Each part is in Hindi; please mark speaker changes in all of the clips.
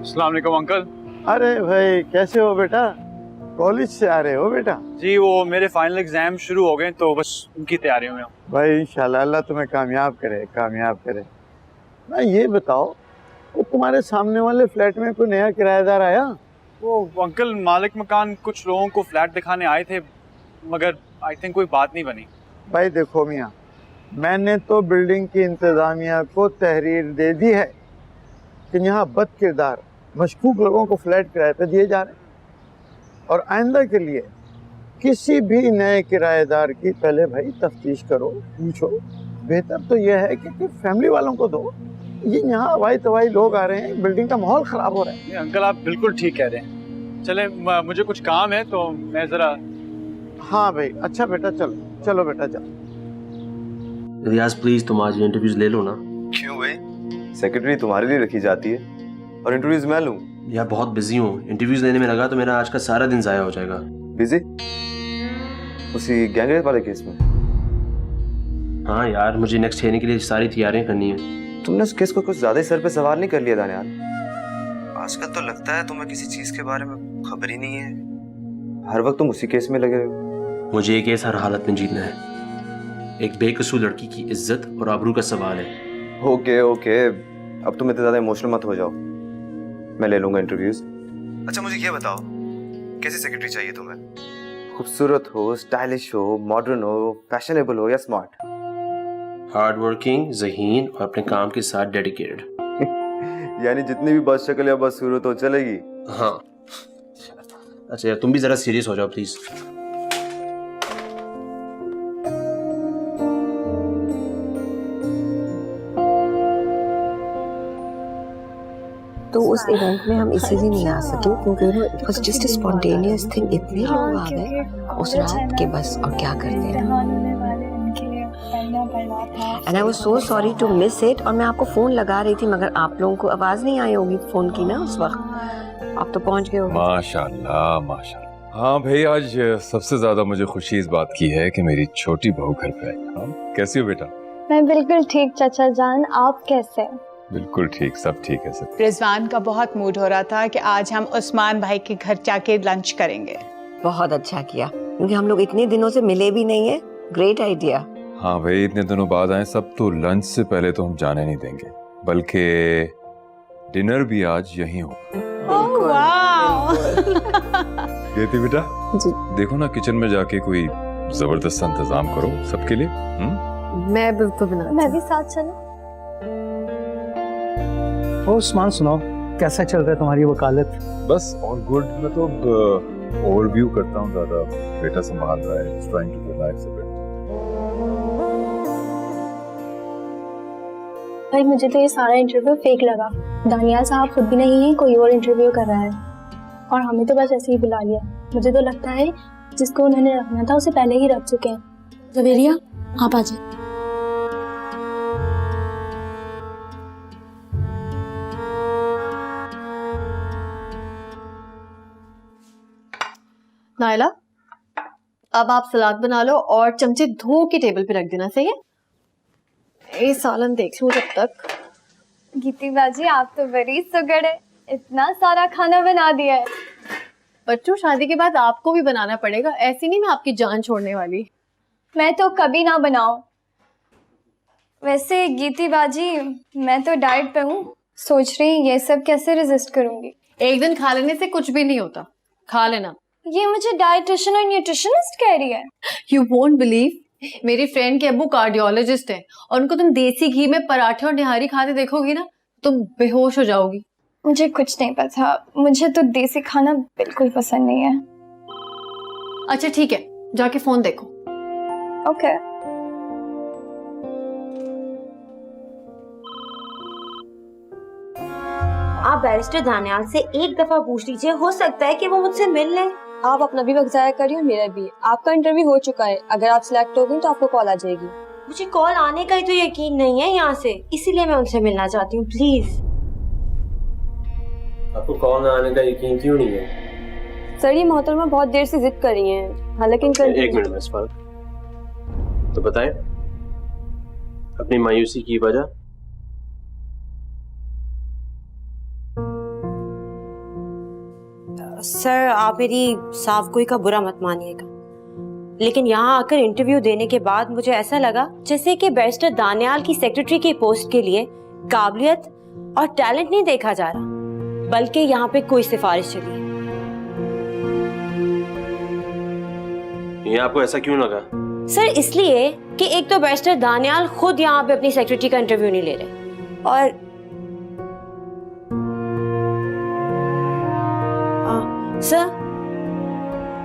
Speaker 1: अस्सलाम वालेकुम अंकल।
Speaker 2: अरे भाई कैसे हो बेटा? कॉलेज से आ रहे हो बेटा?
Speaker 1: जी वो मेरे फाइनल एग्जाम शुरू हो गए तो बस उनकी तैयारियों में हूँ।
Speaker 2: भाई इंशाल्लाह अल्लाह तुम्हें कामयाब करे, कामयाब करे। ना ये बताओ, वो तुम्हारे सामने वाले फ्लैट में कोई नया किराएदार आया?
Speaker 1: वो अंकल मालिक मकान कुछ लोगों को फ्लैट दिखाने आए थे, मगर आई थिंक कोई बात नहीं बनी।
Speaker 2: भाई देखो मियाँ, मैंने तो बिल्डिंग की इंतजामिया को तहरीर दे दी है कि यहाँ बद किरदार मशकूक लोगों को फ्लैट किराए पे दिए जा रहे हैं, और आइंदा के लिए किसी भी नए किराएदार की पहले भाई तफ्तीश करो, पूछो। बेहतर तो यह है कि फैमिली वालों को दो। ये यहाँ हवाई तवाई लोग आ रहे हैं, बिल्डिंग का माहौल खराब हो रहा है।
Speaker 1: अंकल आप बिल्कुल ठीक कह रहे हैं। चले मुझे कुछ काम है तो मैं जरा।
Speaker 2: हाँ भाई अच्छा बेटा, चलो चलो बेटा चलो।
Speaker 3: रियाज प्लीज तुम आज इंटरव्यूज ले लो ना।
Speaker 4: क्यों भाई? सेक्रेटरी तुम्हारे लिए रखी जाती है और इंटरव्यूज मैं लूं?
Speaker 3: यार बहुत बिजी हूँ, इंटरव्यूज लेने में लगा तो मेरा आज का सारा दिन जाया हो जाएगा।
Speaker 4: बिजी? उसी गैंगरेप वाले केस में?
Speaker 3: हाँ यार, मुझे नेक्स्ट हेयरिंग के लिए सारी तैयारियां करनी है।
Speaker 4: तुमने उस केस को कुछ ज्यादा ही सर पे सवार नहीं कर लिया था यार? आजकल तो लगता है तुम्हें किसी चीज के बारे में खबर ही नहीं है। हर वक्त तुम उसी केस में लगे हो।
Speaker 3: मुझे ये केस हर हालत में जीतना है। एक बेकसूर लड़की की इज्जत और आबरू का सवाल है।
Speaker 4: ओके ओके, अब तुम इतने ज्यादा इमोशनल मत हो जाओ, मैं ले लूंगा इंटरव्यूज। अच्छा मुझे ये बताओ, कैसी सेक्रेटरी चाहिए तुम्हें? खूबसूरत हो, स्टाइलिश हो, मॉडर्न हो, फैशनेबल हो या स्मार्ट?
Speaker 3: हार्ड वर्किंग, ज़हीन और अपने काम के साथ डेडिकेटेड।
Speaker 4: यानी जितनी भी बदशक्ल या बदसूरत हो चलेगी?
Speaker 3: हाँ। अच्छा यार तुम भी जरा सीरियस हो जाओ प्लीज।
Speaker 5: तो उस इवेंट में हम इसीलिए नहीं आ सके क्योंकि it was just a spontaneous thing. इतने लोग आ गए उस रात के, बस और क्या करते हैं। And I was so sorry to miss it. और मैं आपको फोन लगा रही थी मगर आप लोगों को आवाज नहीं आई होगी फोन की ना उस वक्त। आप तो पहुंच गए हो।
Speaker 6: माशाल्लाह माशाल्लाह। हाँ भाई, आज सबसे ज्यादा मुझे खुशी इस बात की है कि मेरी छोटी बहू घर पे आई। हाँ कैसी हो बेटा?
Speaker 7: मैं बिल्कुल ठीक चाचा जान, आप कैसे हैं?
Speaker 6: बिल्कुल ठीक, सब ठीक है सब।
Speaker 8: रिजवान का बहुत मूड हो रहा था कि आज हम उस्मान भाई के घर जाके लंच करेंगे।
Speaker 5: बहुत अच्छा किया क्योंकि हम लोग इतने दिनों से मिले भी नहीं है। Great idea.
Speaker 6: हाँ भाई, इतने दिनों बाद आए सब, तो लंच से पहले तो हम जाने नहीं देंगे, बल्कि डिनर भी आज यहीं हो। ये थी बेटा
Speaker 5: जी।
Speaker 6: देखो ना किचन में जाके कोई जबरदस्त इंतजाम करो सबके लिए।
Speaker 5: मैं बिल्कुल बना।
Speaker 7: मैं भी साथ चलूं?
Speaker 9: ओ उस्मान सुनाओ, कैसा चल रहा है तुम्हारी वकालत?
Speaker 6: बस ऑल गुड। मैं तो ओवरव्यू करता हूँ, ज्यादा बेटा संभाल रहा है, trying to relax a bit.
Speaker 7: भाई मुझे तो ये सारा इंटरव्यू फेक लगा। दानियाल साहब खुद भी नहीं है, कोई और इंटरव्यू कर रहा है और हमें तो बस ऐसे ही बुला लिया। मुझे तो लगता है जिसको उन्होंने रखना था उसे पहले ही रख चुके हैं। जवेरिया आप आ जाए।
Speaker 10: नायला, अब आप सलाद बना लो और चमचे धो के टेबल पे रख देना, सही है? ये सालन देख लूं जब तक।
Speaker 7: गीती बाजी आप तो बड़ी सुगड़ है, इतना सारा खाना बना दिया है।
Speaker 10: बच्चों शादी के बाद आपको भी बनाना पड़ेगा, ऐसी नहीं मैं आपकी जान छोड़ने वाली।
Speaker 7: मैं तो कभी ना बनाऊं। वैसे गीती बाजी मैं तो डाइट पे हूँ, सोच रही ये सब कैसे रेजिस्ट करूंगी।
Speaker 10: एक दिन खा लेने से कुछ भी नहीं होता, खा लेना।
Speaker 7: ये मुझे डाइटिशियन और न्यूट्रिशनिस्ट कह रही है।
Speaker 10: यू वोंट बिलीव, मेरी फ्रेंड के अब्बू कार्डियोलॉजिस्ट हैं और उनको तुम देसी घी में पराठे और निहारी खाते देखोगी ना तुम बेहोश हो जाओगी।
Speaker 7: मुझे कुछ नहीं पता, मुझे तो देसी खाना बिल्कुल पसंद नहीं है।
Speaker 10: अच्छा ठीक है, जाके फोन देखो।
Speaker 7: ओके।
Speaker 11: आप बैरिस्टर दानियाल से एक दफा पूछ लीजिए, हो सकता है कि वो मुझसे मिल लें।
Speaker 12: आप अपना भी वक्त जाया करिए, मेरा भी। आपका इंटरव्यू हो चुका है, अगर आप सिलेक्ट हो गई तो आपको कॉल आ जाएगी।
Speaker 11: मुझे कॉल आने का ही तो यकीन नहीं है यहाँ से, इसीलिए मैं उनसे मिलना चाहती हूँ, प्लीज।
Speaker 3: आपको कॉल ना आने का यकीन क्यों नहीं है?
Speaker 12: सर ये मोहतरमा बहुत देर से जिद कर रही हैं, हालांकि इनका
Speaker 3: एक मिनट में सवाल तो बताएं अपनी मायूसी की वजह।
Speaker 11: सर आप मेरी साफ गोई का बुरा मत मानिएगा, लेकिन यहाँ आकर इंटरव्यू देने के बाद मुझे ऐसा लगा जैसे कि बैरिस्टर दानियाल की सेक्रेटरी की पोस्ट के लिए काबिलियत और टैलेंट नहीं देखा जा रहा, बल्कि यहाँ पे कोई सिफारिश चली है।
Speaker 3: ये आपको ऐसा क्यों लगा?
Speaker 11: सर इसलिए कि एक तो बैरिस्टर दानियाल खुद यहाँ पे अपनी सेक्रेटरी का इंटरव्यू नहीं ले रहे, और सर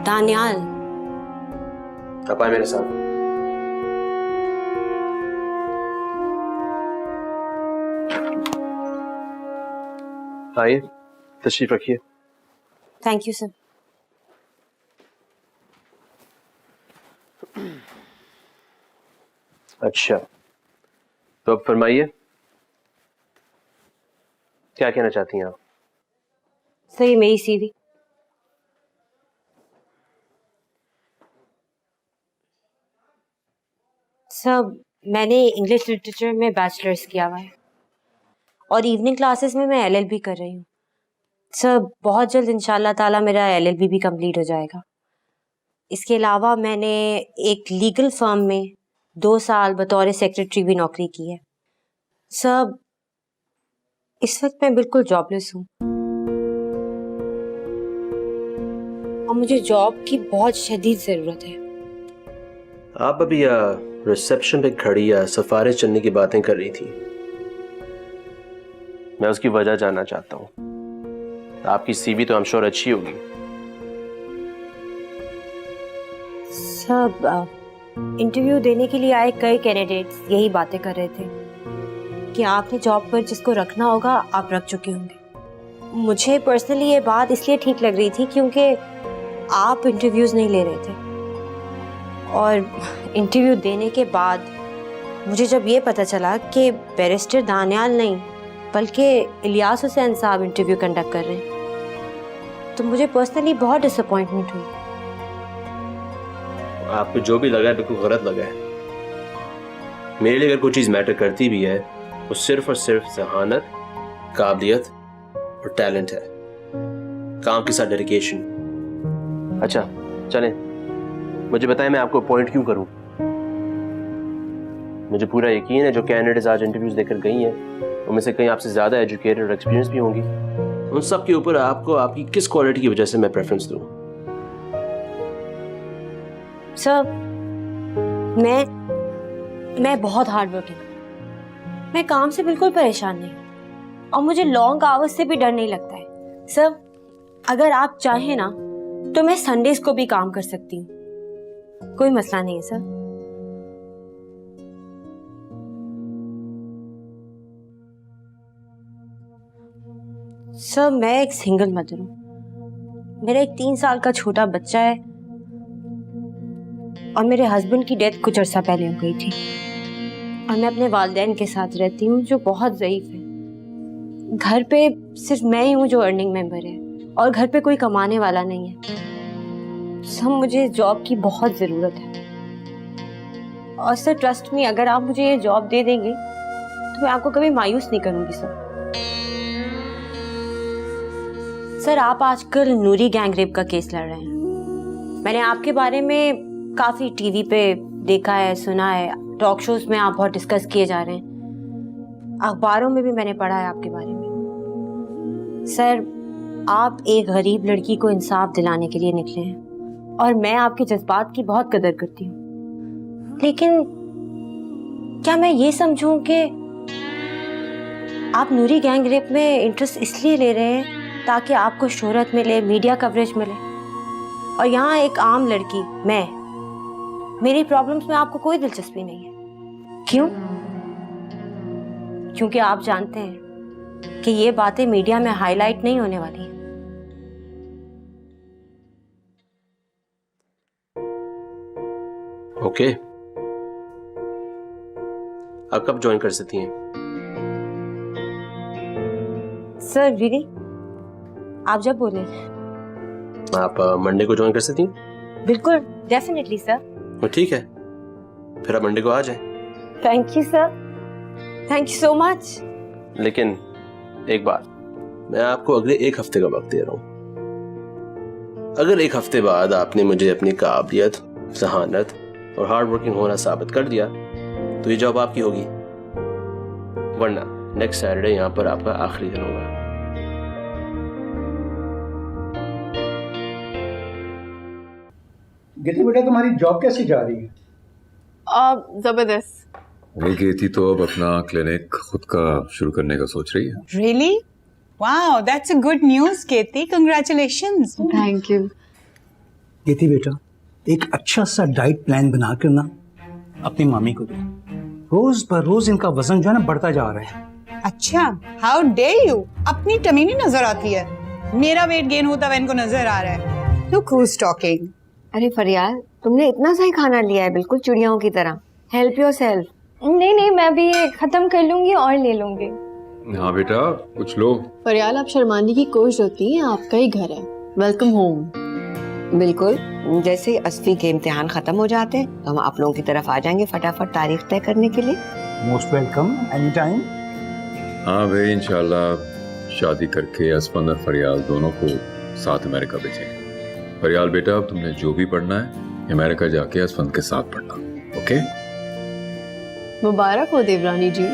Speaker 11: दानियाल
Speaker 3: आप आए मेरे साथ। आइए तशरीफ रखिए।
Speaker 11: Thank you sir.
Speaker 3: अच्छा तो अब फरमाइए क्या कहना चाहती हैं आप?
Speaker 11: सर ये मेरी सीवी। सर मैंने इंग्लिश लिटरेचर में बैचलर्स किया हुआ है और इवनिंग क्लासेस में मैं एलएलबी कर रही हूँ। सर बहुत जल्द इंशाल्लाह ताला मेरा एलएलबी भी कंप्लीट हो जाएगा। इसके अलावा मैंने एक लीगल फर्म में 2 साल बतौर सेक्रेटरी भी नौकरी की है। सर इस वक्त मैं बिल्कुल जॉबलेस हूँ और मुझे जॉब की बहुत शदीद ज़रूरत है।
Speaker 3: आप अभी रिसेप्शन पे खड़ी या सिफारिश चलने की बातें कर रही थी, मैं उसकी वजह जानना चाहता हूँ। आपकी सीवी तो आई एम श्योर अच्छी होगी।
Speaker 11: सब इंटरव्यू देने के लिए आए कई कैंडिडेट्स यही बातें कर रहे थे कि आपने जॉब पर जिसको रखना होगा आप रख चुके होंगे। मुझे पर्सनली ये बात इसलिए ठीक लग रही थी क्योंकि आप इंटरव्यूज नहीं ले रहे थे, और इंटरव्यू देने के बाद मुझे जब ये पता चला कि बैरिस्टर दानियाल नहीं बल्कि इलियास हुसैन साहब इंटरव्यू कंडक्ट कर रहे हैं, तो मुझे पर्सनली बहुत डिसअपॉइंटमेंट हुई।
Speaker 3: आपको जो भी लगा है बिल्कुल गलत लगा है। मेरे लिए अगर कोई चीज़ मैटर करती भी है वो सिर्फ और सिर्फ जहानत, काबिलियत और टैलेंट है, काम के साथ डेडिकेशन। अच्छा चलें, मुझे बताएं मैं आपको अपॉइंट क्यों करूं? मुझे पूरा यकीन है जो कैंडिडेट्स आज इंटरव्यूज देकर गई हैं उनमें से कई आपसे ज़्यादा एजुकेटेड और एक्सपीरियंस भी होंगी। उन सब के ऊपर आपको आपकी किस क्वालिटी की वजह से मैं प्रेफरेंस दूं?
Speaker 11: सर मैं बहुत हार्ड वर्किंग, मैं काम से बिल्कुल परेशान नहीं और मुझे लॉन्ग आवर्स से भी डर नहीं लगता है। सर अगर आप चाहें ना तो मैं संडेज को भी काम कर सकती हूँ, कोई मसला नहीं है सर। सर मैं एक सिंगल मदर हूँ, मेरा एक 3 साल का छोटा बच्चा है और मेरे हस्बैंड की डेथ कुछ अर्सा पहले हो गई थी, और मैं अपने वालिदैन के साथ रहती हूँ जो बहुत ज़ईफ है। घर पे सिर्फ मैं ही हूँ जो अर्निंग मेंबर है और घर पे कोई कमाने वाला नहीं है। सर मुझे जॉब की बहुत ज़रूरत है और सर ट्रस्ट मी, अगर आप मुझे ये जॉब दे देंगे तो मैं आपको कभी मायूस नहीं करूँगी सर। सर आप आजकल नूरी गैंग रेप का केस लड़ रहे हैं, मैंने आपके बारे में काफ़ी टीवी पे देखा है, सुना है, टॉक शोज में आप बहुत डिस्कस किए जा रहे हैं, अखबारों में भी मैंने पढ़ा है आपके बारे में। सर आप एक गरीब लड़की को इंसाफ दिलाने के लिए निकले हैं और मैं आपके जज्बात की बहुत कदर करती हूँ, लेकिन क्या मैं ये समझूं कि आप नूरी गैंग रेप में इंटरेस्ट इसलिए ले रहे हैं ताकि आपको शोहरत मिले, मीडिया कवरेज मिले, और यहाँ एक आम लड़की मेरी प्रॉब्लम्स में आपको कोई दिलचस्पी नहीं है? क्यों? क्योंकि आप जानते हैं कि ये बातें मीडिया में हाईलाइट नहीं होने वाली हैं।
Speaker 3: ओके, आप कब ज्वाइन कर सकती हैं?
Speaker 11: सर रियली, आप जब बोले।
Speaker 3: आप मंडे को ज्वाइन कर सकती हैं?
Speaker 11: बिल्कुल, डेफिनेटली सर।
Speaker 3: ठीक है, फिर आप मंडे को आ जाएं।
Speaker 11: Thank you sir, thank you so much.
Speaker 3: लेकिन एक बात, मैं आपको अगले 1 हफ्ते का वक्त दे रहा हूँ। अगर एक हफ्ते बाद आपने मुझे अपनी काबिलियत, जहानत और हार्ड वर्किंग होना साबित कर दिया तो ये जॉब आपकी होगी, वरना नेक्स्ट सैटरडे यहाँ पर आपका आखिरी दिन होगा।
Speaker 9: गीती बेटा, तुम्हारी जॉब कैसी जा रही है?
Speaker 10: जबरदस्त।
Speaker 6: वही गई तो अब अपना क्लिनिक खुद का शुरू करने का सोच रही है।
Speaker 8: Really? Wow, that's a good news, Katie. Congratulations.
Speaker 10: Thank you.
Speaker 9: Geeti बेटा, एक अच्छा सा डाइट प्लान बना कर ना अपनी मामी को दो। रोज पर रोज इनका वजन जो है ना बढ़ता जा रहा है।
Speaker 8: अच्छा, how dare you? अपनी टमी नहीं नजर आती है। मेरा वेट गेन होता हुआ इनको नजर आ रहा है। Look who's talking.
Speaker 5: अरे फरियाल, तुमने इतना सही खाना लिया है, बिल्कुल चिड़ियाओं की तरह। Help yourself.
Speaker 7: नहीं नहीं, मैं भी ये खत्म कर लूंगी और ले लूंगी।
Speaker 6: हाँ बेटा, कुछ लो।
Speaker 10: फरियाल, आप शर्माने की कोशिश होती है, आपका ही घर है। Welcome home.
Speaker 5: बिल्कुल, जैसे ही असफी के इम्तिहान खत्म हो जाते हैं तो हम आप लोगों की तरफ आ जाएंगे फटाफट तारीख तय करने के लिए।
Speaker 9: Most welcome, any time.
Speaker 6: हाँ भाई, इंशाल्लाह शादी करके असफन और फरियाल दोनों को साथ अमेरिका भेजेंगे। फरियाल बेटा, अब तुमने जो भी पढ़ना है अमेरिका जाके असफन के साथ पढ़ना, ओके?
Speaker 10: मुबारक हो देवरानी जी।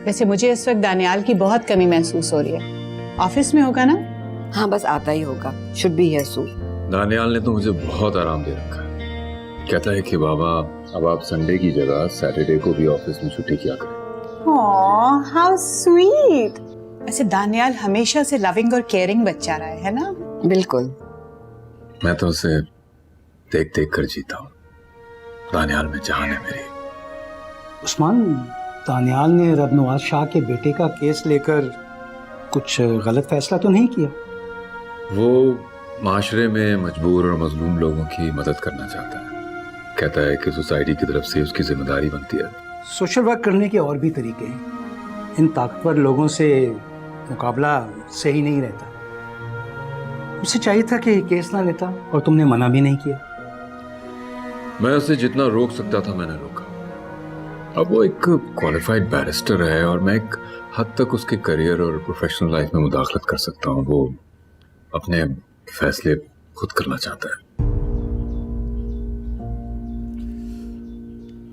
Speaker 8: वैसे मुझे इस वक्त दानियाल की बहुत कमी महसूस हो रही है। ऑफिस में होगा ना?
Speaker 5: हाँ, बस आता ही होगा। शुड बी हियर सून।
Speaker 6: दानियाल ने तो मुझे बहुत आराम दे रखा है। कहता है कि बाबा, अब आप संडे की जगह सैटरडे को भी ऑफिस में छुट्टी किया करें।
Speaker 8: Oh, how sweet. वैसे दानियाल हमेशा से लविंग और केयरिंग बच्चा रहा है ना?
Speaker 5: बिल्कुल।
Speaker 6: मैं तो उसे देख देख कर जीता हूँ। दानियाल में जान है मेरी।
Speaker 9: उस्मान, दानियाल ने रब नवाज शाह के बेटे का केस लेकर कुछ गलत फैसला तो नहीं किया?
Speaker 6: वो माशरे में मजबूर और मजलूम लोगों की मदद करना चाहता है। कहता है कि सोसाइटी की तरफ से उसकी जिम्मेदारी बनती है।
Speaker 9: सोशल वर्क करने के और भी तरीके हैं। इन ताकतवर लोगों से मुकाबला सही नहीं रहता। उसे चाहिए था कि केस ना लेता, और तुमने मना भी नहीं किया।
Speaker 6: मैं उसे जितना रोक सकता था मैंने रोका। अब वो एक क्वालिफाइड बैरिस्टर है और मैं एक हद तक उसके करियर और प्रोफेशनल लाइफ में मुदाखलत कर सकता हूँ। वो अपने फैसले खुद करना चाहता है।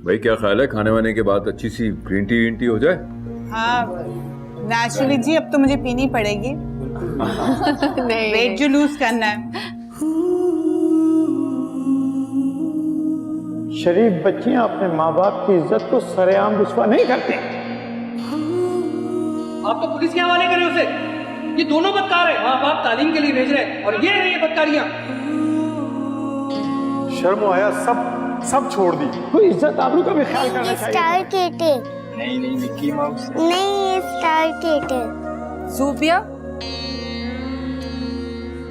Speaker 6: भाई, क्या ख्याल है, खाने वाने के बाद अच्छी सी ग्रीन टी हो जाए?
Speaker 8: हाँ, नेचुरली जी, अब तो मुझे पीनी पड़ेगी।
Speaker 10: नहीं,
Speaker 8: वेट जो लूज करना है।
Speaker 2: शरीफ बच्चियां अपने माँ बाप की इज्जत को सरेआम रुस्वा नहीं करते।
Speaker 13: आप तो पुलिस के हवाले करें उसे। ये दोनों बदकार है। माँ बाप तालीम के लिए भेज रहे हैं और ये नहीं है बदकारियां।
Speaker 2: शर्म आया, सब छोड़ दी। कोई इज्जत आबरू का भी ख्याल करना चाहिए।
Speaker 7: स्टार केटे।
Speaker 1: नहीं मिक्की माउस।
Speaker 7: नहीं, ये स्टार केटे।
Speaker 12: ज़ूबिया,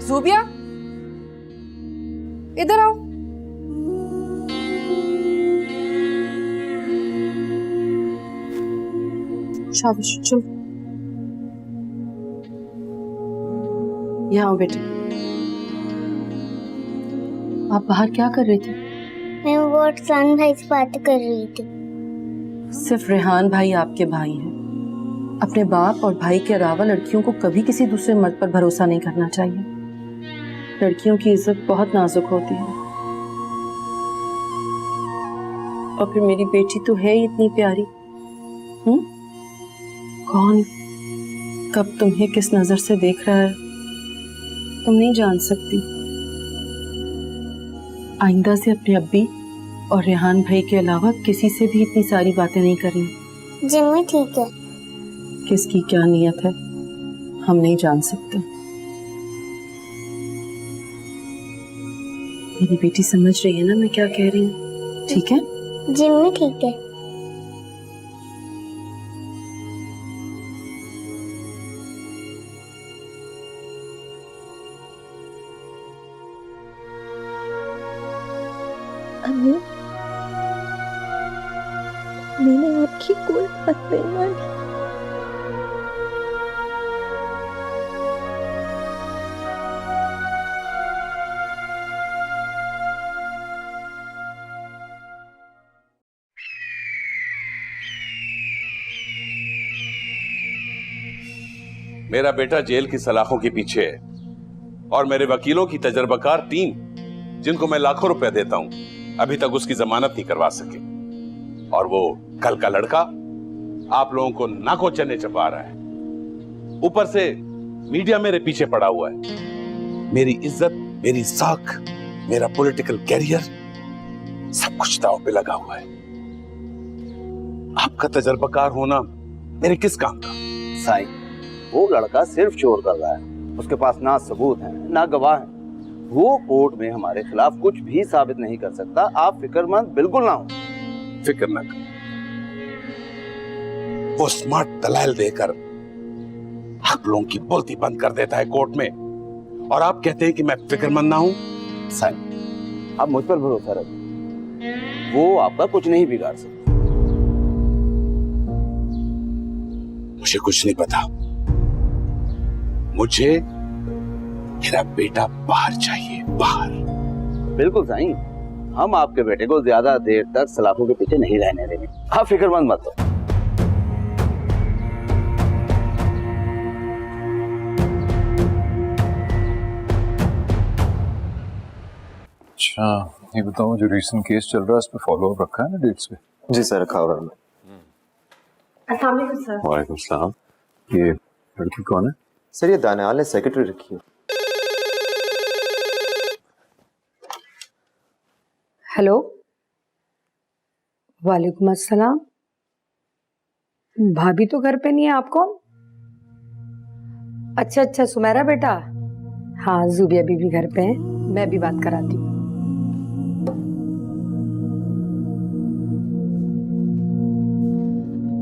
Speaker 12: ज़ूबिया, इधर आओ।
Speaker 10: शाबाश, चलो यहाँ आओ बेटा। आप बाहर क्या कर रही थी?
Speaker 7: मैं वो अफसान भाई से बात कर रही थी।
Speaker 10: सिर्फ रेहान भाई आपके भाई हैं। अपने बाप और भाई के अलावा लड़कियों को कभी किसी दूसरे मर्द पर भरोसा नहीं करना चाहिए। लड़कियों की इज्जत बहुत नाजुक होती है। और फिर मेरी बेटी तो है ही इतनी प्यारी। कौन कब तुम्हें किस नजर से देख रहा है तुम नहीं जान सकती। आइंदा से अपने अब्बी और रेहान भाई के अलावा किसी से भी इतनी सारी बातें नहीं करनी।
Speaker 7: जिम्मी ठीक है।
Speaker 10: किसकी क्या नियत है हम नहीं जान सकते। मेरी बेटी समझ रही है ना मैं क्या कह रही हूँ? ठीक है
Speaker 7: जिम्मी ठीक है।
Speaker 14: अम्मी, मैंने आपकी कोई बात नहीं मानी।
Speaker 15: मेरा बेटा जेल की सलाखों के पीछे है। और मेरे वकीलों की तजर्बाकार टीम, जिनको मैं लाखों रुपए देता हूं, अभी तक उसकी जमानत नहीं करवा सके। और वो कल का लड़का आप लोगों को नाको चने चबा रहा है, ऊपर से मीडिया मेरे पीछे पड़ा हुआ है। मेरी इज्जत, मेरी साख, मेरा पॉलिटिकल कैरियर, सब कुछ दांव पे लगा हुआ है। आपका तजर्बाकार होना मेरे किस काम का?
Speaker 16: साईं, वो लड़का सिर्फ चोर कर रहा है, उसके पास ना सबूत है ना गवाह है। वो कोर्ट में हमारे खिलाफ कुछ भी साबित नहीं कर सकता। आप फिक्रमंद बिल्कुल ना हो।
Speaker 15: फिक्र न कर, वो स्मार्ट दलाल देकर आप लोगों की बोलती बंद कर देता है कोर्ट में, और आप कहते हैं कि मैं फिक्रमंद ना हूं।
Speaker 16: साईं, आप मुझ पर भरोसा रखें, वो आपका कुछ नहीं बिगाड़ सकता।
Speaker 15: मुझे कुछ नहीं पता, मुझे मेरा बेटा बाहर चाहिए, बाहर।
Speaker 16: बिल्कुल साईं, हम आपके बेटे को ज्यादा देर तक सलाखों के पीछे नहीं रहने देंगे। आप फिक्रमंद मत हो।
Speaker 6: अच्छा, ये बताओ, जो रीसेंट केस चल रहा है, इस पे फॉलो अप रखा है ना डेट्स पे?
Speaker 4: जी सर, रखा हुआ है।
Speaker 12: अस्सलाम वालेकुम सर।
Speaker 6: वालेकुम सलाम। ये लड़की कौन है?
Speaker 4: सर, ये दानियाल ने सेक्रेटरी रखी है।
Speaker 5: हेलो, वालेकुम अस्सलाम। भाभी तो घर पे नहीं है, आप कौन? अच्छा अच्छा, सुमेरा बेटा। हाँ, जुबिया बीबी घर पे है, मैं भी बात कराती हूँ।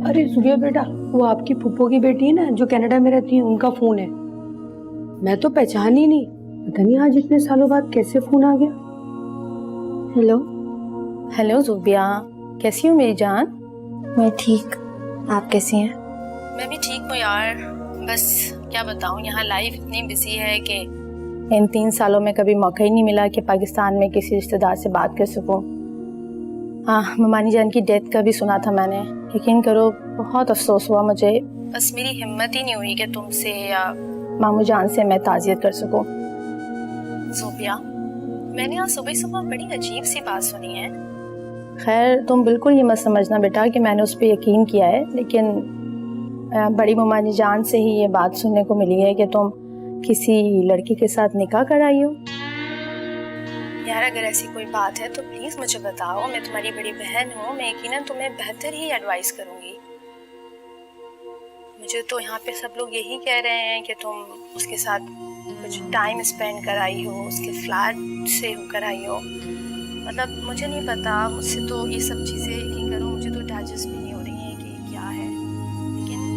Speaker 5: अरे जुबिया बेटा, वो आपकी फूफो की बेटी है ना जो कनाडा में रहती है, उनका फोन है। मैं तो पहचान ही नहीं, पता नहीं आज इतने सालों बाद कैसे फोन आ गया।
Speaker 7: हेलो हेलो जुबिया, कैसी हो मेरी जान? मैं ठीक, आप कैसी हैं?
Speaker 10: मैं भी ठीक हूँ यार, बस क्या बताऊँ, यहाँ लाइफ इतनी बिजी है कि
Speaker 7: इन 3 सालों में कभी मौका ही नहीं मिला कि पाकिस्तान में किसी रिश्तेदार से बात कर सकूं। हाँ, ममानी जान की डेथ का भी सुना था मैंने, यकीन करो बहुत अफसोस हुआ मुझे।
Speaker 10: बस मेरी हिम्मत ही नहीं हुई कि तुमसे या
Speaker 7: मामू जान से मैं ताज़ियत कर सकूं।
Speaker 10: ज़ोबिया, मैंने आज सुबह सुबह बड़ी अजीब सी बात सुनी है।
Speaker 7: खैर, तुम बिल्कुल ये मत समझना बेटा कि मैंने उस पर यकीन किया है, लेकिन बड़ी ममानी जान से ही ये बात सुनने को मिली है कि तुम किसी लड़की के साथ निकाह कराई हो।
Speaker 10: यार, अगर ऐसी कोई बात है तो प्लीज़ मुझे बताओ, मैं तुम्हारी बड़ी बहन हूँ, मैं यकीनन तुम्हें बेहतर ही एडवाइस करूँगी। मुझे तो यहाँ पे सब लोग यही कह रहे हैं कि तुम उसके साथ कुछ टाइम स्पेंड कराई हो, उसके फ्लैट से होकर आई हो। मतलब मुझे नहीं पता, मुझसे तो ये सब चीज़ें यकीन करो मुझे तो डाइजेस्ट भी नहीं हो रही हैं कि क्या है। लेकिन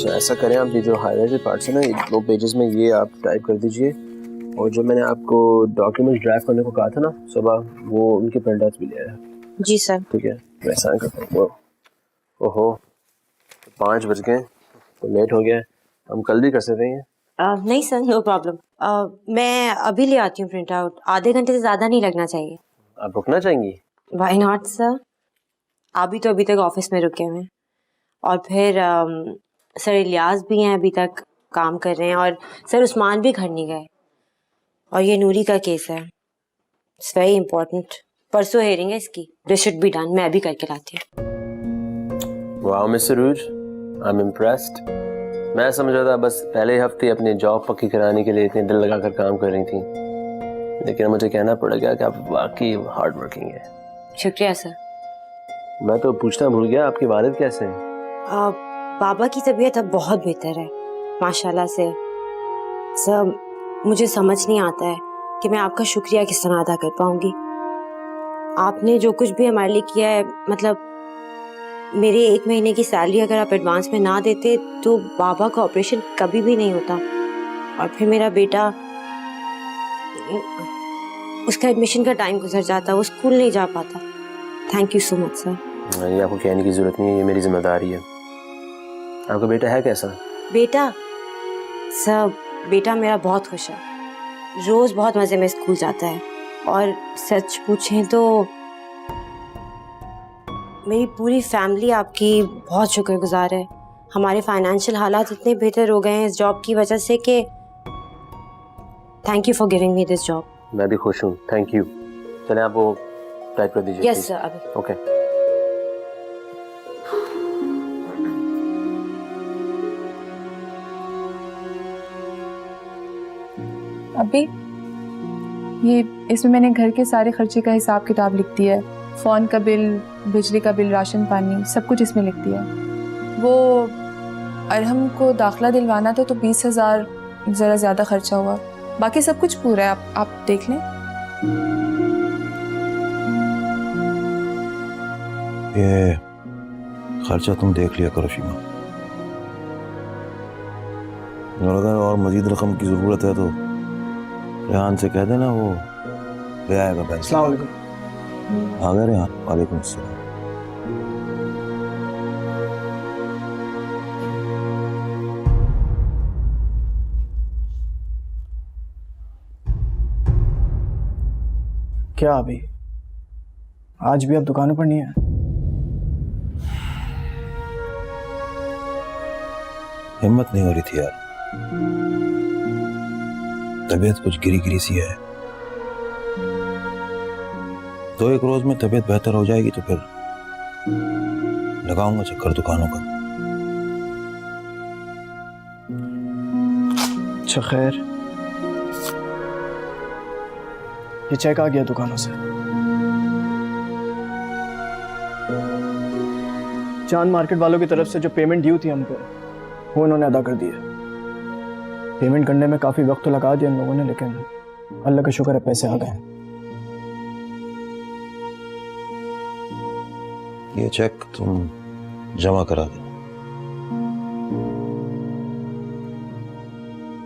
Speaker 3: तो ऐसा करें, आप ये जो हाईलाइटेड पार्ट्स है ना, 2 पेजेस में ये आप टाइप कर दीजिए, और जो मैंने आपको डॉक्यूमेंट ड्राफ्ट करने को कहा था ना सुबह, वो उनके प्रिंट आउट्स भी ले आया।
Speaker 11: जी सर।
Speaker 3: ठीक है, मैं साइन करता हूँ। ओहो, 5 बज गए, तो लेट हो गया, हम कल भी कर सकते हैं।
Speaker 11: नहीं सर, नो प्रॉब्लम। मैं अभी ले आती हूँ प्रिंट आउट, आधे घंटे से ज़्यादा नहीं लगना चाहिए।
Speaker 3: आप रुकना चाहेंगी?
Speaker 11: वाई नॉट सर, आप भी तो अभी तक ऑफिस में रुके हुए हैं, और फिर सर इलियास भी हैं, अभी तक काम कर रहे हैं, और सर उस्मान भी घर नहीं गए, और ये नूरी का केस है, इट्स वेरी इंपॉर्टेंट। परसों हेयरिंग है इसकी, दिस शुड बी डन। मैं अभी करके लाती हूँ।
Speaker 3: वाह mister ROUGE, I am impressed. मैं समझ रहा था बस पहले हफ्ते अपनी जॉब पक्की कराने के लिए इतने दिल लगाकर काम कर रही थी, लेकिन मुझे कहना पड़ गया कि आप वाकई हार्ड वर्किंग है।
Speaker 11: शुक्रिया सर।
Speaker 3: मैं तो पूछना भूल गया, आपके वालिद कैसे हैं?
Speaker 11: बाबा की तबीयत अब बहुत बेहतर है माशाल्लाह से। सर, मुझे समझ नहीं आता है कि मैं आपका शुक्रिया किस तरह अदा कर पाऊंगी। आपने जो कुछ भी हमारे लिए किया है, मतलब मेरे 1 महीने की सैलरी अगर आप एडवांस में ना देते तो बाबा का ऑपरेशन कभी भी नहीं होता, और फिर मेरा बेटा, उसका एडमिशन का टाइम गुजर जाता, वो स्कूल नहीं जा पाता। Thank you so much sir.
Speaker 3: ये आपको कहने की जरूरत नहीं है, ये मेरी जिम्मेदारी है। आपका बेटा है कैसा?
Speaker 11: बेटा सर, बेटा मेरा बहुत खुश है, रोज बहुत मजे में स्कूल जाता है और सच पूछें तो मेरी पूरी फैमिली आपकी बहुत शुक्रगुजार है। हमारे फाइनेंशियल हालात इतने बेहतर हो गए हैं इस जॉब की वजह से कि thank you for giving me this job.
Speaker 3: मैं भी खुश हूँ, थैंक यू। चलें आप वो टाइप कर दीजिए।
Speaker 11: Yes sir. अभी
Speaker 3: ओके।
Speaker 17: अभी ये इसमें मैंने घर के सारे खर्चे का हिसाब किताब लिख दिया है, फ़ोन का बिल, बिजली का बिल, राशन पानी, सब कुछ इसमें लिख दिया है। वो अरहम को दाखिला दिलवाना था तो 20,000 ज़रा ज़्यादा खर्चा हुआ, बाकी सब कुछ पूरा है, आप देख लें।
Speaker 18: ये खर्चा तुम देख लिया करो शीमा, अगर और मजीद रकम की ज़रूरत है तो रेहान से कह देना, वो ले आएगा पैसा।
Speaker 19: अस्सलाम वालेकुम।
Speaker 18: आ गए रेहान? वालेकुम अस्सलाम।
Speaker 19: क्या अभी आज भी आप दुकानों पर नहीं है?
Speaker 18: हिम्मत नहीं हो रही थी यार, तबीयत कुछ गिरी गिरी सी है। 2-1 रोज में तबीयत बेहतर हो जाएगी तो फिर लगाऊंगा चक्कर दुकानों पर।
Speaker 19: अच्छा खैर, ये चेक आ गया दुकानों से। चांद मार्केट वालों की तरफ से जो पेमेंट ड्यू थी हमको, वो उन्होंने अदा कर दिया। पेमेंट करने में काफ़ी वक्त तो लगा दिया इन लोगों ने, लेकिन अल्लाह का शुक्र है पैसे आ गए।
Speaker 18: ये चेक तुम जमा करा दो।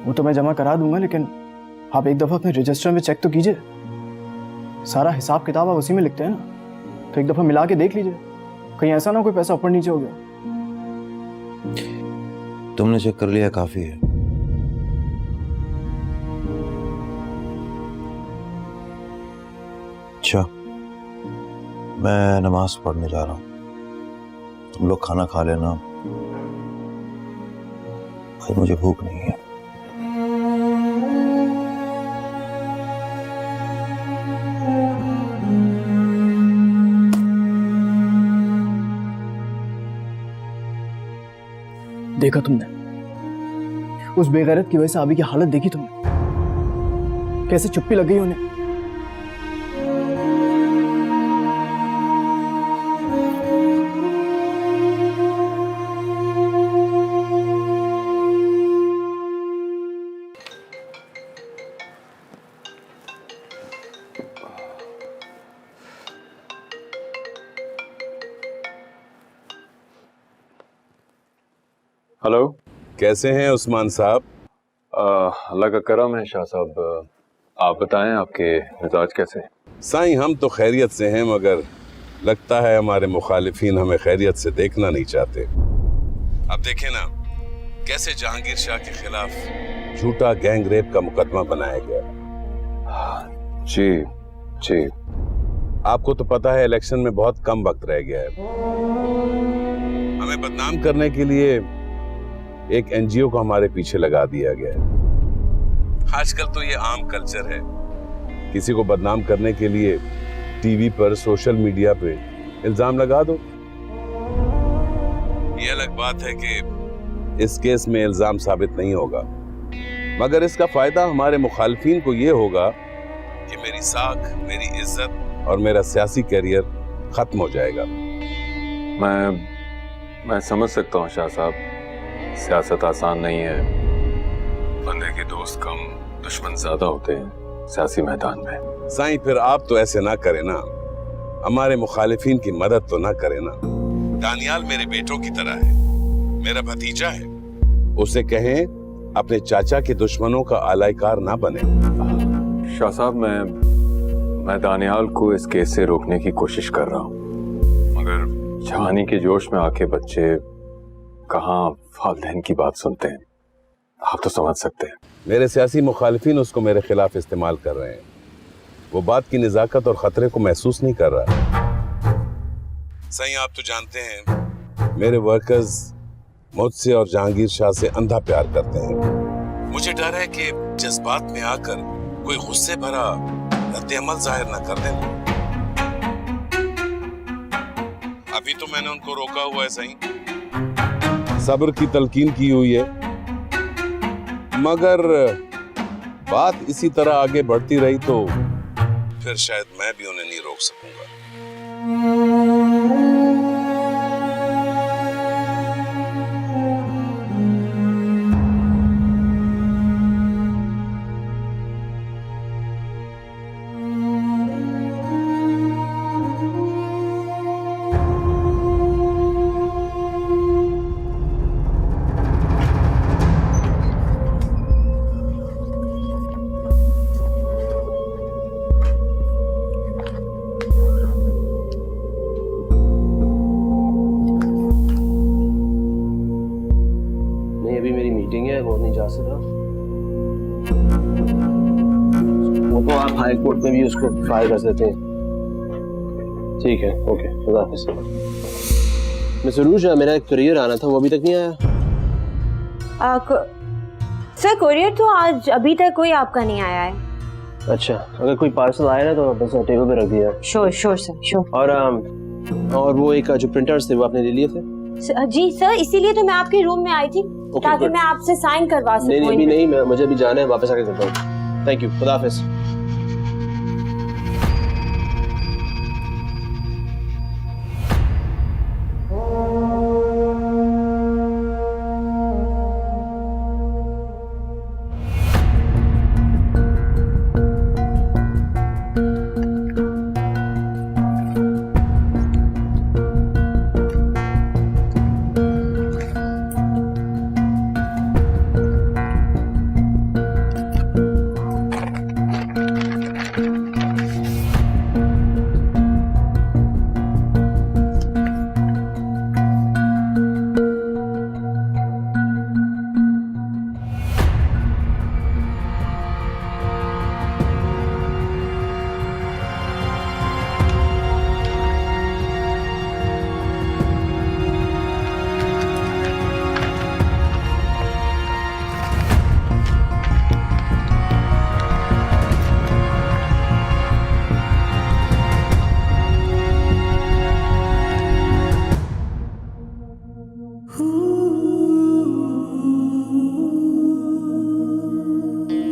Speaker 19: वो तो मैं जमा करा दूंगा, लेकिन आप एक दफ़ा अपने रजिस्टर में चेक तो कीजिए। सारा हिसाब किताब आप उसी में लिखते हैं ना, तो एक दफ़ा मिला के देख लीजिए, कहीं ऐसा ना कोई पैसा ऊपर नीचे हो गया।
Speaker 18: तुमने चेक कर लिया, काफ़ी है। अच्छा, मैं नमाज पढ़ने जा रहा हूँ, तुम लोग खाना खा लेना, आज मुझे भूख नहीं है।
Speaker 19: देखा तुमने उस बेगैरत की वजह से अभी की हालत देखी तुमने, कैसे चुप्पी लग गई उन्हें।
Speaker 6: हेलो,
Speaker 15: कैसे हैं उस्मान साहब?
Speaker 6: अल्लाह का करम है शाह साहब। आप बताएं, आपके मिजाज कैसे?
Speaker 15: साईं, हम तो खैरियत से हैं, मगर लगता है हमारे मुखालिफिन हमें खैरियत से देखना नहीं चाहते। अब देखें ना, कैसे जहांगीर शाह के खिलाफ झूठा गैंग रेप का मुकदमा बनाया गया।
Speaker 6: जी जी।
Speaker 15: आपको तो पता है इलेक्शन में बहुत कम वक्त रह गया है। हमें बदनाम करने के लिए एक एनजीओ को हमारे पीछे लगा दिया गया है। आजकल तो ये आम कल्चर है, किसी को बदनाम करने के लिए टीवी पर, सोशल मीडिया पे इल्जाम लगा दो। ये अलग बात है कि इस केस में इल्जाम साबित नहीं होगा, मगर इसका फायदा हमारे मुखालिफिन को ये होगा कि मेरी साख, मेरी इज्जत और मेरा सियासी करियर खत्म हो जाएगा।
Speaker 6: मैं समझ सकता हूँ शाह साहब, सियासत आसान नहीं है। बंदे के दोस्त कम, दुश्मन ज्यादा होते हैं सियासी मैदान में।
Speaker 15: साईं, फिर आप तो ऐसे ना करें ना, हमारे मुखालिफिन की मदद तो ना करें ना। दानियाल मेरे बेटों की तरह है, मेरा भतीजा है। उसे कहें अपने चाचा के दुश्मनों का आलाइकार ना बने।
Speaker 6: शाह साहब, मैं दानियाल को इस केस से रोकने की कोशिश कर रहा हूँ। मगर जवानी के जोश में आके बच्चे कहाँ वालिदैन की बात सुनते हैं, आप तो समझ सकते हैं।
Speaker 15: मेरे सियासी मुखालिफिन उसको मेरे खिलाफ इस्तेमाल कर रहे हैं। वो बात की निजाकत और खतरे को महसूस नहीं कर रहा। सही आप तो जानते हैं मेरे वर्कर्स मुझसे और जहांगीर शाह से अंधा प्यार करते हैं। मुझे डर है कि जज्बात में आकर कोई गुस्से भरा रद्द-ए-अमल जाहिर न कर दें। अभी तो मैंने उनको रोका हुआ है, सही सब्र की तलकीन की हुई है, मगर बात इसी तरह आगे बढ़ती रही तो फिर शायद मैं भी उन्हें नहीं रोक सकूंगा।
Speaker 3: वो तो आप हाई कोर्ट में भी उसको फाइल कर सकते हैं। ठीक है, ओके, खुदा हाफिज़। मिस अरूज, मेरा एक कुरियर आना था, वो अभी तक नहीं आया।
Speaker 11: सर कुरियर तो आज अभी तक कोई आपका नहीं आया है।
Speaker 3: अच्छा, अगर कोई पार्सल आया ना तो बस टेबल पे रख दिया।
Speaker 11: Sure sure sir, sure.
Speaker 3: और वो एक जो प्रिंटर्स थे वो आपने ले लिए थे?
Speaker 11: जी सर, इसीलिए तो मैं आपके रूम में आई थी ताकि मैं आपसे साइन करवा सकूं।
Speaker 3: नहीं अभी नहीं, मुझे अभी जाना है, वापस आके करता हूँ। थैंक यू, खुदा हाफिज़।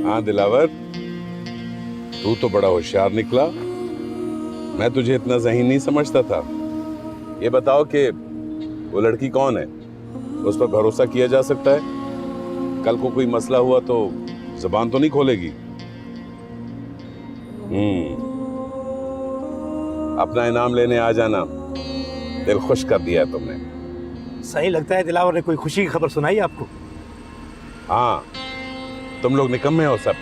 Speaker 3: हाँ दिलावर, तू तो बड़ा होशियार निकला। मैं तुझे इतना ज़हीन नहीं समझता था। ये बताओ कि वो लड़की कौन है, उस पर भरोसा किया जा सकता है? कल को कोई मसला हुआ तो जुबान तो नहीं खोलेगी? अपना इनाम लेने आ जाना। दिल खुश कर दिया है तुमने।
Speaker 9: सही लगता है दिलावर ने कोई खुशी की खबर सुनाई आपको?
Speaker 15: हाँ, तुम लोग निकम्मे हो, सब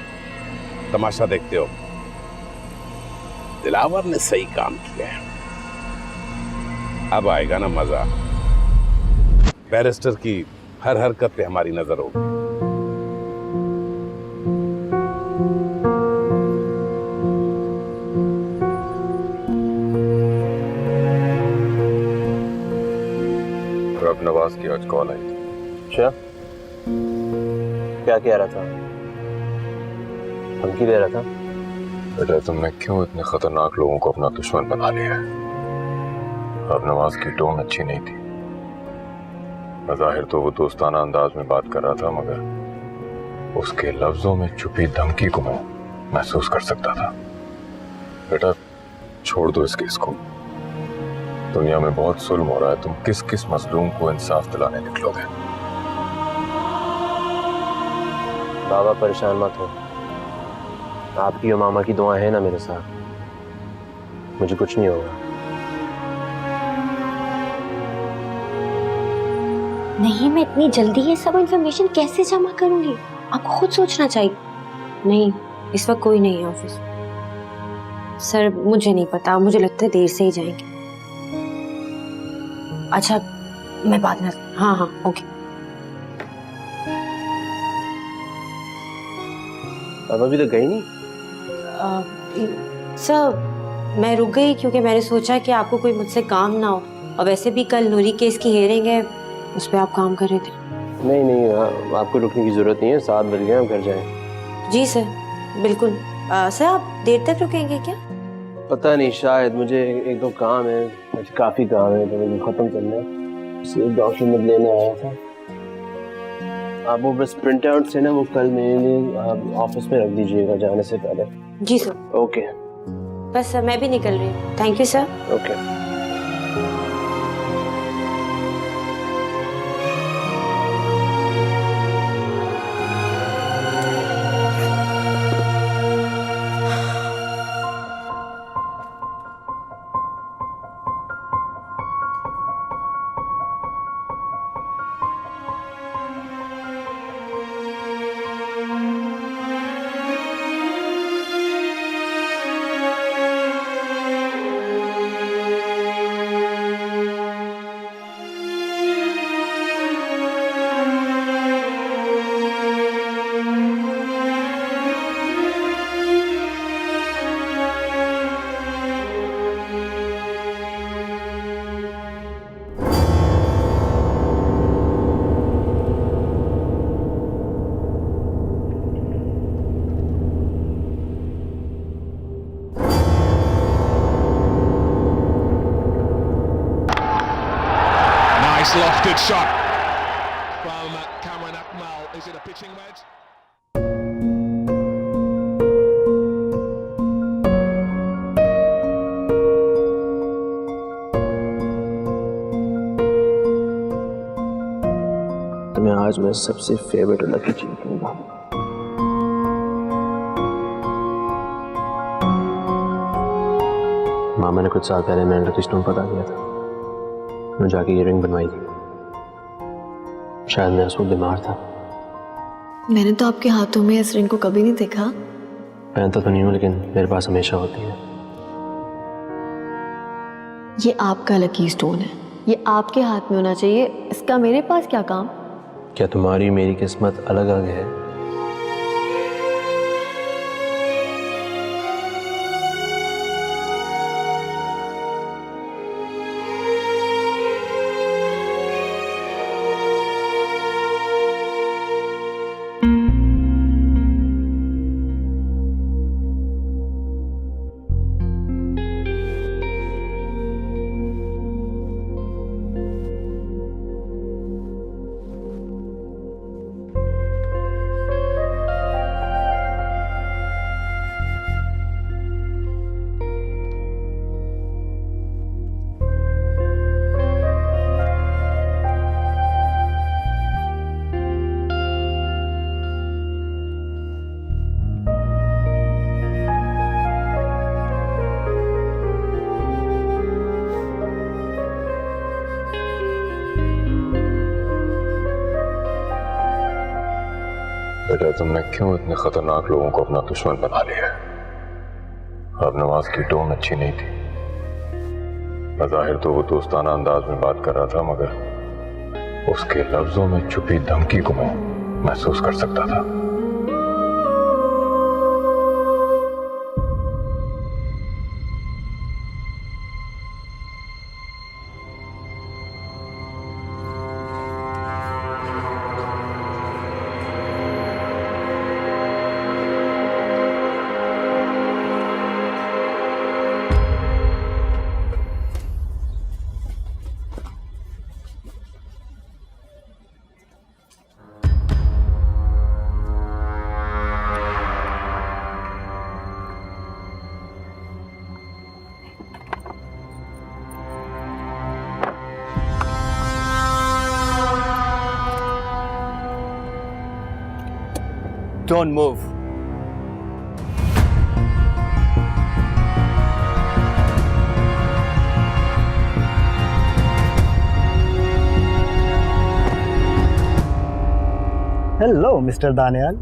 Speaker 15: तमाशा देखते हो। दिलावर ने सही काम किया है। अब आएगा ना मजा। बैरिस्टर की हर हरकत पे हमारी नजर होगी।
Speaker 6: रब नवाज की आज कॉल आई थी।
Speaker 3: अच्छा, क्या कह रहा था? धमकी दे रहा था?
Speaker 6: बेटा, तुमने क्यों इतने खतरनाक लोगों को अपना दुश्मन बना लिया है? रब नवाज की टोन अच्छी नहीं थी। बज़ाहिर तो वो दोस्ताना अंदाज में बात कर रहा था, मगर उसके लफ्जों में छुपी धमकी को मैं महसूस कर सकता था। बेटा, छोड़ दो इस केस को। दुनिया में बहुत जुल्म हो रहा है, तुम किस किस मजलूम को इंसाफ दिलाने निकलोगे?
Speaker 3: बाबा परेशान मत हो, आपकी और मामा की दुआ है ना मेरे साथ, मुझे कुछ नहीं होगा।
Speaker 11: नहीं, मैं इतनी जल्दी ये सब इंफॉर्मेशन कैसे जमा करूंगी? आपको खुद सोचना चाहिए। नहीं, इस वक्त कोई नहीं है ऑफिस। सर मुझे नहीं पता, मुझे लगता है देर से ही जाएंगे। अच्छा मैं बाद में, हाँ हाँ ओके।
Speaker 3: अब अभी तक गई नहीं?
Speaker 11: सर मैं रुक गई क्योंकि मैंने सोचा कि आपको कोई मुझसे काम ना हो, और वैसे भी कल नूरी केस की हेयरिंग है, उस पर आप काम कर रहे थे।
Speaker 3: नहीं नहीं, आपको रुकने की जरूरत नहीं है, 7 बज गए, हम घर जाएं।
Speaker 11: जी सर बिल्कुल। सर आप देर तक रुकेंगे क्या?
Speaker 3: पता नहीं, शायद मुझे एक दो काम है, आज काफी काम है तो मुझे खत्म करना है, इसलिए डॉक्यूमेंट लेने आया था। आप वो बस प्रिंट आउट से ना वो कल मेरे लिए आप ऑफिस में रख दीजिएगा जाने से पहले।
Speaker 11: जी सर।
Speaker 3: ओके।
Speaker 11: बस सर मैं भी निकल रही हूँ। Thank you sir.
Speaker 3: Okay.
Speaker 20: Nice lofted shot from Cameron Akmal. Is it a pitching wedge?
Speaker 3: तो मैं आज मैं सबसे फेवरेट लकी जीतूंगा। मामा ने कुछ साल पहले मैंने लकी स्टोन पता किया था, मैं जाके ये रिंग बनवाई थी। शायद मैं उस वक्त बीमार था।
Speaker 14: मैंने तो आपके हाथों में इस रिंग को कभी नहीं देखा।
Speaker 3: पहनता तो नहीं हूँ लेकिन मेरे पास हमेशा होती है।
Speaker 14: ये आपका लकी स्टोन है, ये आपके हाथ में होना चाहिए, इसका मेरे पास क्या काम?
Speaker 3: क्या तुम्हारी मेरी किस्मत अलग अलग है?
Speaker 6: बेटा तुमने क्यों इतने खतरनाक लोगों को अपना दुश्मन बना लिया? अब नवाज की टोन अच्छी नहीं थी। बज़ाहिर तो वो दोस्ताना अंदाज में बात कर रहा था, मगर उसके लफ्जों में छुपी धमकी को मैं महसूस कर सकता था।
Speaker 16: Don't move.
Speaker 21: Hello mister Daniyal,